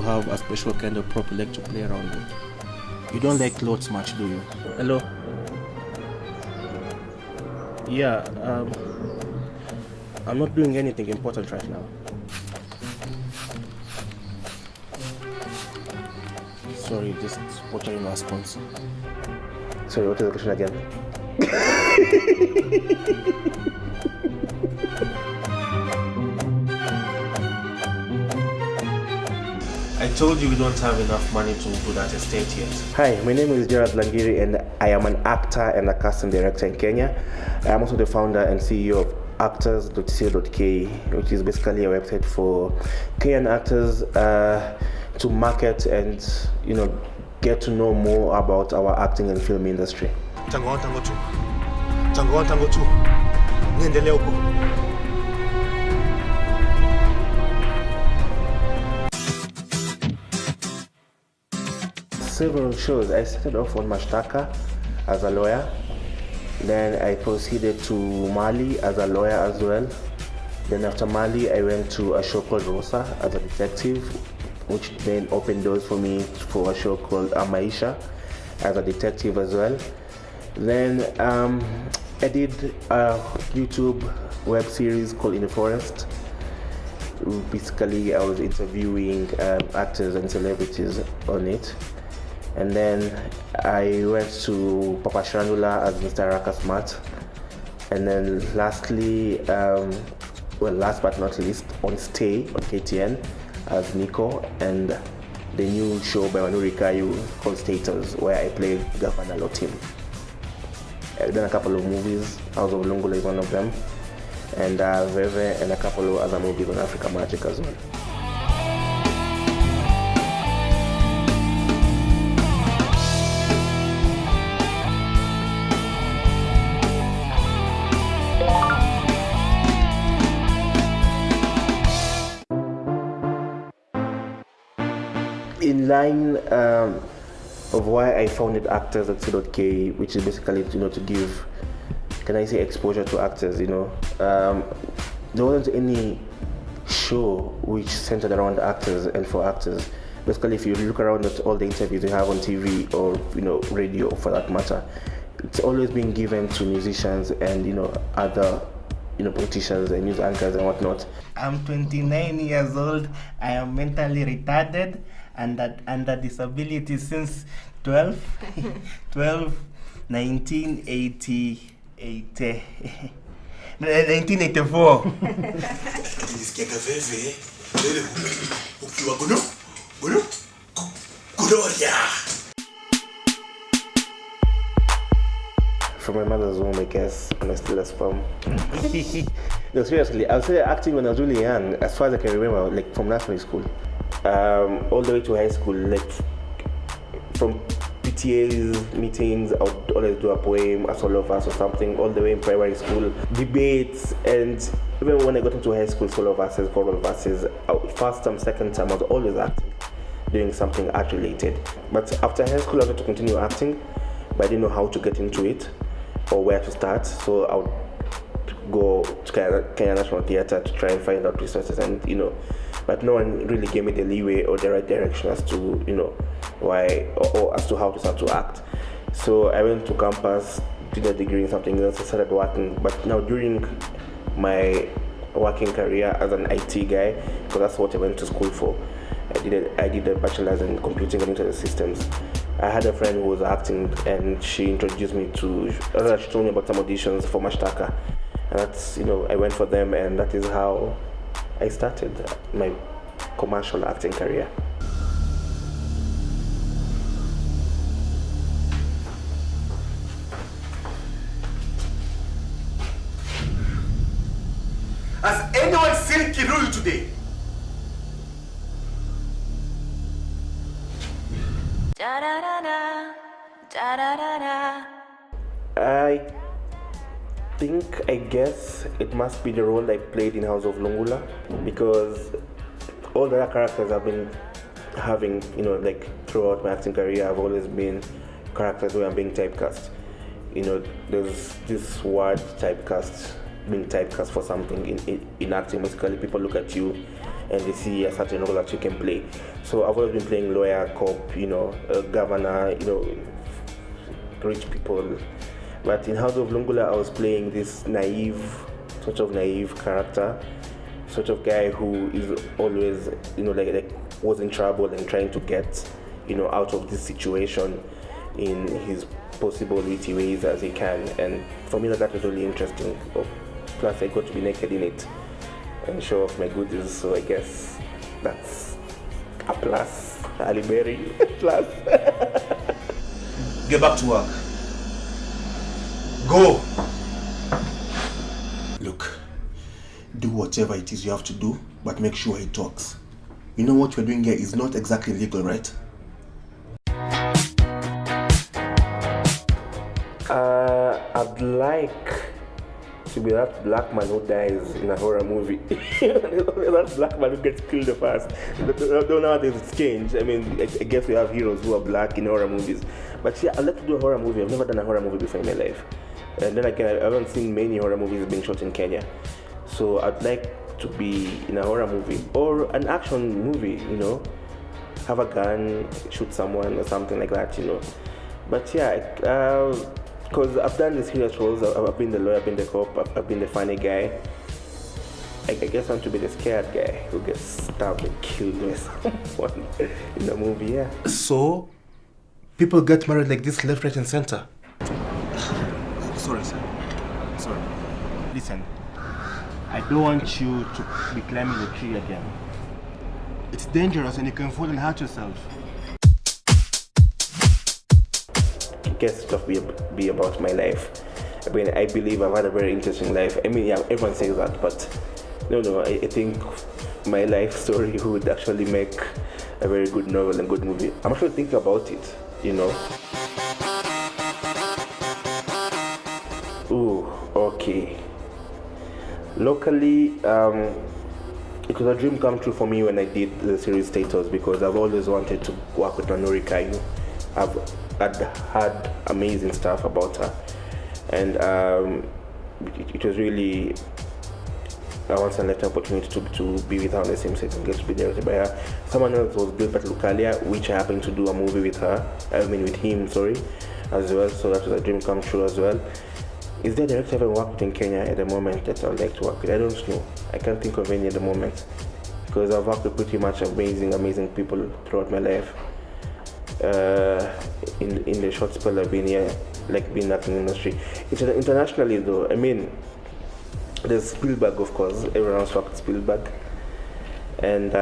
have a special kind of prop you like to play around with. You don't like clothes much, do you? Hello? Yeah, I'm not doing anything important right now. Sorry, just watching your response. Sorry, what is the question again? I told you we don't have enough money to do that estate yet. Hi, my name is Gerald Langiri and I am an actor and a casting director in Kenya. I am also the founder and CEO of actors.co.ke, which is basically a website for Kenyan actors to market and, get to know more about our acting and film industry. Tango 2. Niendelee huko. Several shows. I started off on Mashtaka as a lawyer. Then I proceeded to Mali as a lawyer as well. Then after Mali, I went to a show called Rosa as a detective, which then opened doors for me for a show called Maisha as a detective as well. Then I did a YouTube web series called In the Forest. Basically, I was interviewing actors and celebrities on it. And then I went to Papa Shirandula as Mr. Raka Smart. And then lastly, last but not least, on Stay on KTN as Nico, and the new show by Wanuri Kayu called Status, where I played Governor Lotim. I've done a couple of movies. House of Lungula is one of them, and Veve, and a couple of other movies on Africa Magic as well. In line of why I founded actors.co.ke, which is basically to give, exposure to actors. There wasn't any show which centered around actors and for actors. Basically, if you look around at all the interviews you have on TV or radio for that matter, it's always been given to musicians and other politicians and news anchors and whatnot. I'm 29 years old. I am mentally retarded and under disability since 1984. Nisikia kaveve lele ukiwa gono Gloria. From my mother's womb, I guess, and I still a sperm. No, seriously, I was acting when I was really young, as far as I can remember, like from nursery school, all the way to high school. Like from PTA's meetings, I would always do a poem, a solo verse or something. All the way in primary school, debates, and even when I got into high school, solo verses, choral verses. First term, second term, I was always acting, doing something art related. But after high school, I wanted to continue acting, but I didn't know how to get into it or where to start, so I would go to Kenya National Theatre to try and find out resources, and but no one really gave me the leeway or the right direction as to why or as to how to start to act. So I went to campus, did a degree in something else, I started working. But now during my working career as an IT guy, because that's what I went to school for, I did a bachelor's in computing and internet systems. I had a friend who was acting, and she introduced me to, she told me about some auditions for Mashtaka, and that's, I went for them, and that is how I started my commercial acting career. Has anyone seen Kiruyu today? I guess it must be the role I played in House of Lungula, because all the other characters I've been having, throughout my acting career, I've always been characters where I'm being typecast. There's this word typecast, being typecast for something in acting. Basically, people look at you and they see a certain role that you can play. So I've always been playing lawyer, cop, governor, rich people. But in House of Lungula, I was playing this sort of naive character, sort of guy who is always, like was in trouble and trying to get, out of this situation in his possible witty ways as he can. And for me, that was really interesting. Plus, I got to be naked in it and show off my goodies. So I guess that's a plus. Ali Berry, plus. Get back to work. Go! Look, do whatever it is you have to do, but make sure he talks. You know what we're doing here is not exactly legal, right? I'd like to be that black man who dies in a horror movie. That black man who gets killed the first. Though nowadays it's changed. I mean, I guess we have heroes who are black in horror movies. But yeah, I'd like to do a horror movie. I've never done a horror movie before in my life. And then again, I haven't seen many horror movies being shot in Kenya. So I'd like to be in a horror movie or an action movie, have a gun, shoot someone or something like that, But yeah, because I've done the serious roles. I've been the lawyer, I've been the cop, I've been the funny guy. I guess I want to be the scared guy who gets stabbed and killed by someone in the movie, yeah. So, people get married like this left, right, and center. Sorry, sir. Sorry. Listen, I don't want you to be climbing the tree again. It's dangerous and you can fall and hurt yourself. I guess stuff be about my life. I mean, I believe I've had a very interesting life. I mean, yeah, everyone says that, but no, I think my life story would actually make a very good novel and good movie. I'm actually thinking about it, Ooh, okay. Locally, it was a dream come true for me when I did the series Status, because I've always wanted to work with Norika. I'd had amazing stuff about her, and it was really a once in a lifetime opportunity to be with her on the same set and get to be directed by her. Someone else was Gilbert Lucalia, which I happened to do a movie with him, as well. So that was a dream come true as well. Is there a director I've ever worked with in Kenya at the moment that I'd like to work with? I don't know. I can't think of any at the moment, because I've worked with pretty much amazing people throughout my life. In the short spell I've been here, being acting in the industry. Internationally though, I mean, there's Spielberg, of course. Everyone's worked with Spielberg. And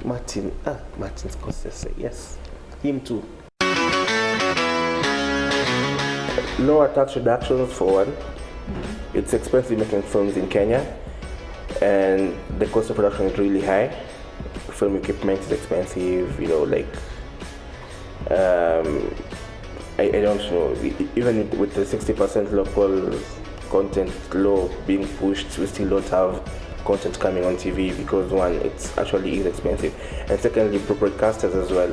Martin Scorsese, yes, him too. Lower tax reductions for one. It's expensive making films in Kenya, and the cost of production is really high. Film equipment is expensive, I don't know. Even with the 60% local content law being pushed, we still don't have content coming on TV because one, it's actually expensive, and secondly, broadcasters as well.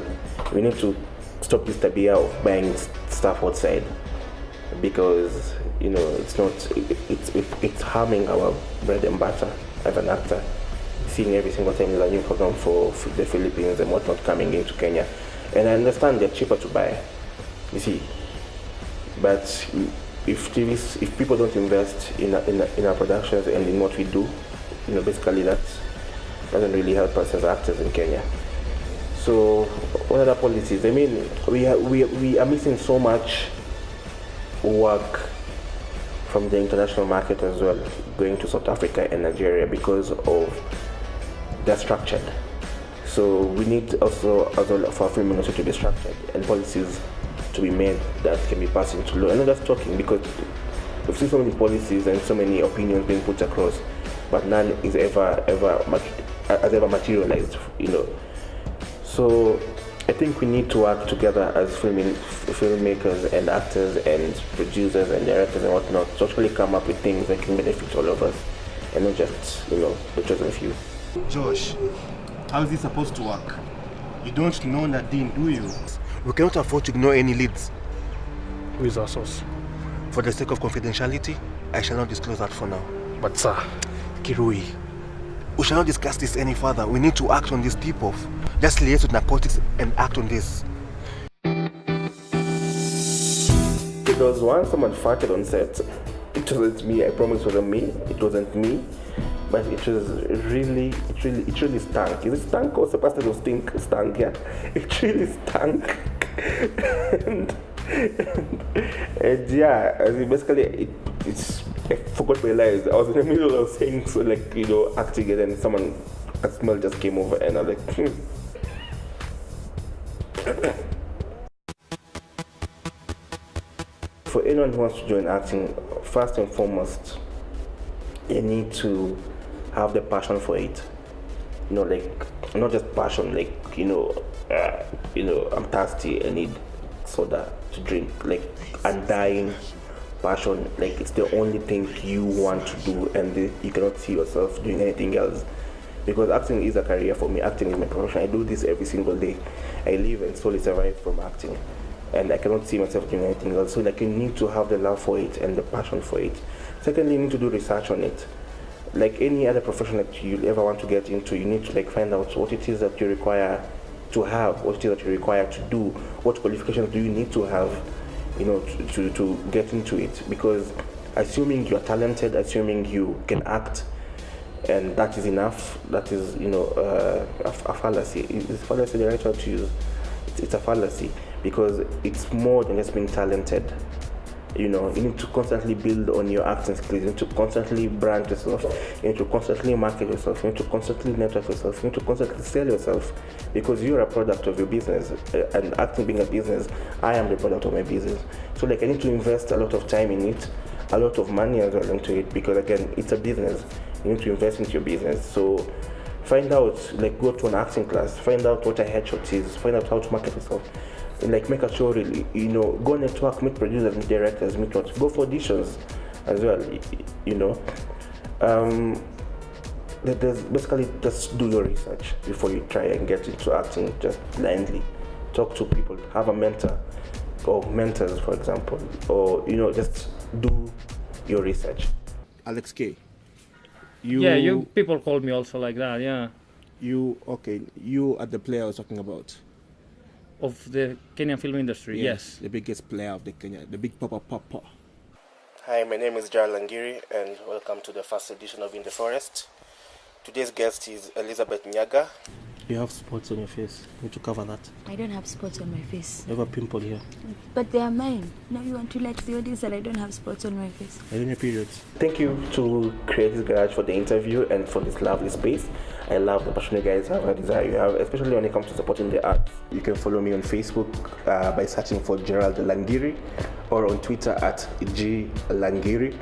We need to stop this tabia of buying stuff outside, because it's harming our bread and butter as an actor. Seeing every single time there's a new program for the Philippines and whatnot coming into Kenya, and I understand they're cheaper to buy, you see. But if people don't invest in our productions and in what we do, basically that doesn't really help us as actors in Kenya. So what other policies? I mean, we are missing so much work from the international market as well, going to South Africa and Nigeria because of they're structured. So we need also as well for our film industry to be structured and policies to be made that can be passed into law. I'm not just talking because we've seen so many policies and so many opinions being put across, but none is ever materialized, So I think we need to work together as filmmakers and actors and producers and directors and whatnot to actually come up with things that can benefit all of us and not just, the chosen few. Josh, how is this supposed to work? You don't know Nadine, do you? We cannot afford to ignore any leads. Who is our source? For the sake of confidentiality, I shall not disclose that for now. But sir, Kirui, We shall not discuss this any further. We need to act on this tip-off. Just liaise with narcotics and act on this. There was once someone farted on set. It wasn't me, I promise it wasn't me. It wasn't me. But it really stank. Is it stank or supposed to stank? Yeah. It really stank. and yeah, basically it's I forgot my lines. I was in the middle of saying so acting, and then a smell just came over and I was like For anyone who wants to join acting, first and foremost, you need to have the passion for it. Not just passion, I'm thirsty, I need soda to drink, undying passion, it's the only thing you want to do, and you cannot see yourself doing anything else. Because acting is a career for me, acting is my profession. I do this every single day. I live and solely survive from acting, and I cannot see myself doing anything else. So you need to have the love for it and the passion for it. Secondly, you need to do research on it. Like any other profession that you ever want to get into, you need to find out what it is that you require to have, what it is that you require to do, what qualifications do you need to have, to get into it. Because assuming you're talented, assuming you can act, and that is enough, that is, a fallacy. Is fallacy the right word to use? It's a fallacy, because it's more than just being talented. You need to constantly build on your acting skills. You need to constantly brand yourself. You need to constantly market yourself. You need to constantly network yourself. You need to constantly sell yourself, because you're a product of your business. And acting being a business, I am the product of my business. So I need to invest a lot of time in it, a lot of money as well into it, because again, it's a business. You need to invest into your business. So find out, go to an acting class, find out what a headshot is, find out how to market yourself. And make a show really, go network, meet producers, meet directors, go for auditions as well, There's basically just do your research before you try and get into acting just blindly. Talk to people, have a mentor or mentors, for example, or just do your research. Alex K. You people called me also like that, yeah. You are the player I was talking about. Of the Kenyan film industry, yes. The biggest player of the Kenya, the big papa. Hi, my name is Gerald Langiri, and welcome to the first edition of In the Forest. Today's guest is Elizabeth Nyaga. You have spots on your face. You need to cover that. I don't have spots on my face. You have a pimple here. But they are mine. Now you want to let the audience that I don't have spots on my face. I don't have periods. Thank you to Creative Garage for the interview and for this lovely space. I love the passion you guys have and desire you have, especially when it comes to supporting the arts. You can follow me on Facebook by searching for Gerald Langiri, or on Twitter at G Langiri.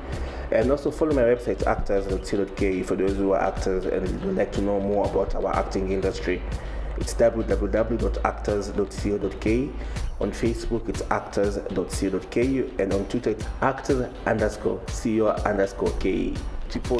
And also follow my website, actors.co.ke, for those who are actors and would like to know more about our acting industry. It's www.actors.co.ke. On Facebook, it's actors.co.ke. And on Twitter, it's actors_co_ke. Tipo,